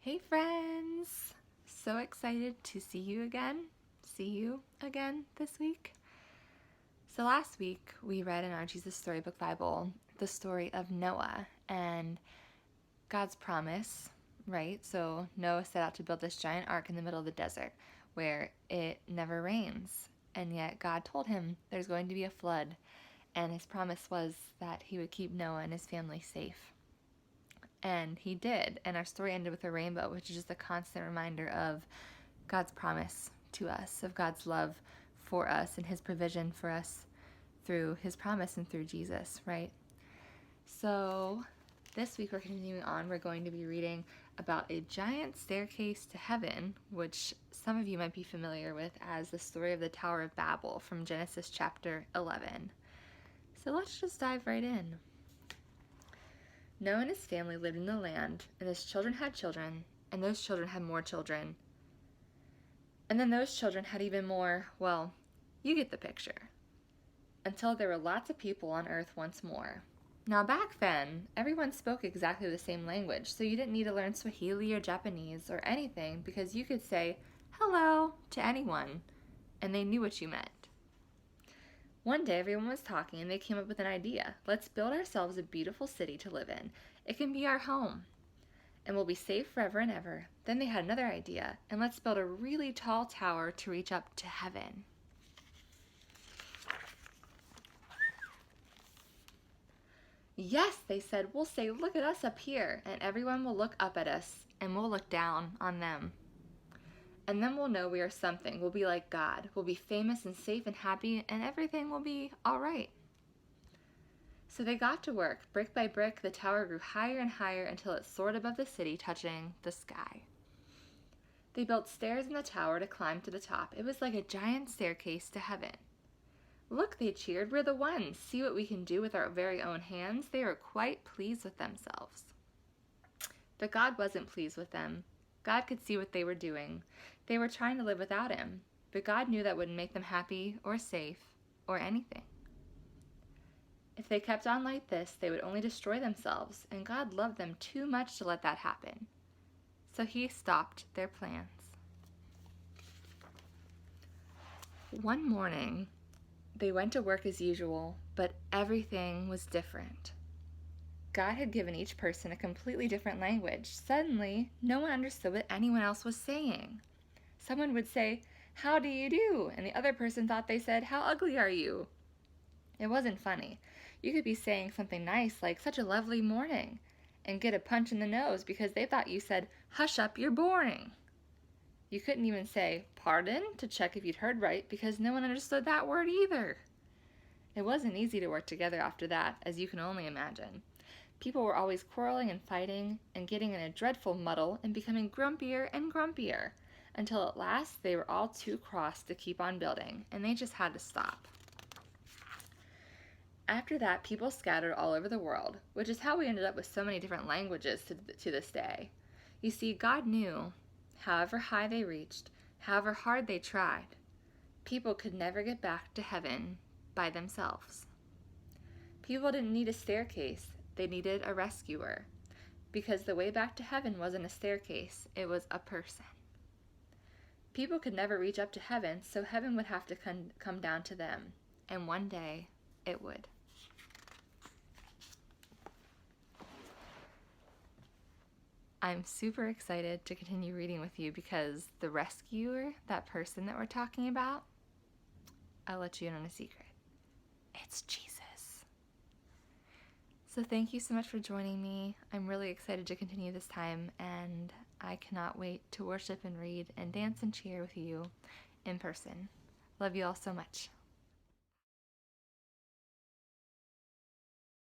Hey friends! So excited to see you again this week. So last week we read in our Jesus Storybook Bible the story of Noah and God's promise, right? So Noah set out to build this giant ark in the middle of the desert where it never rains. And yet God told him there's going to be a flood, and his promise was that he would keep Noah and his family safe. And he did. And our story ended with a rainbow, which is just a constant reminder of God's promise to us, of God's love for us and his provision for us through his promise and through Jesus, right? So this week we're continuing on. We're going to be reading about a giant staircase to heaven, which some of you might be familiar with as the story of the Tower of Babel from Genesis chapter 11. So let's just dive right in. Noah and his family lived in the land, and his children had children, and those children had more children. And then those children had even more, well, you get the picture. Until there were lots of people on earth once more. Now back then, everyone spoke exactly the same language, so you didn't need to learn Swahili or Japanese or anything because you could say hello to anyone, and they knew what you meant. One day everyone was talking and they came up with an idea. Let's build ourselves a beautiful city to live in. It can be our home and we'll be safe forever and ever. Then they had another idea, and let's build a really tall tower to reach up to heaven. Yes, they said, we'll say, look at us up here, and everyone will look up at us and we'll look down on them. And then we'll know we are something. We'll be like God. We'll be famous and safe and happy, and everything will be all right. So they got to work. Brick by brick, the tower grew higher and higher until it soared above the city, touching the sky. They built stairs in the tower to climb to the top. It was like a giant staircase to heaven. Look, they cheered, we're the ones. See what we can do with our very own hands. They were quite pleased with themselves. But God wasn't pleased with them. God could see what they were doing. They were trying to live without him, but God knew that wouldn't make them happy or safe or anything. If they kept on like this, they would only destroy themselves, and God loved them too much to let that happen. So he stopped their plans. One morning, they went to work as usual, but everything was different. God had given each person a completely different language. Suddenly, no one understood what anyone else was saying. Someone would say, "How do you do?" And the other person thought they said, "How ugly are you?" It wasn't funny. You could be saying something nice like, "Such a lovely morning," and get a punch in the nose because they thought you said, "Hush up, you're boring." You couldn't even say, "Pardon?" to check if you'd heard right because no one understood that word either. It wasn't easy to work together after that, as you can only imagine. People were always quarreling and fighting and getting in a dreadful muddle and becoming grumpier and grumpier until at last they were all too cross to keep on building, and they just had to stop. After that, people scattered all over the world, which is how we ended up with so many different languages to this day. You see, God knew, however high they reached, however hard they tried, people could never get back to heaven by themselves. People didn't need a staircase. They needed a rescuer, because the way back to heaven wasn't a staircase, it was a person. People could never reach up to heaven, so heaven would have to come down to them, and one day it would. I'm super excited to continue reading with you because the rescuer, that person that we're talking about, I'll let you in on a secret. It's Jesus. So thank you so much for joining me. I'm really excited to continue this time, and I cannot wait to worship and read and dance and cheer with you in person. Love you all so much.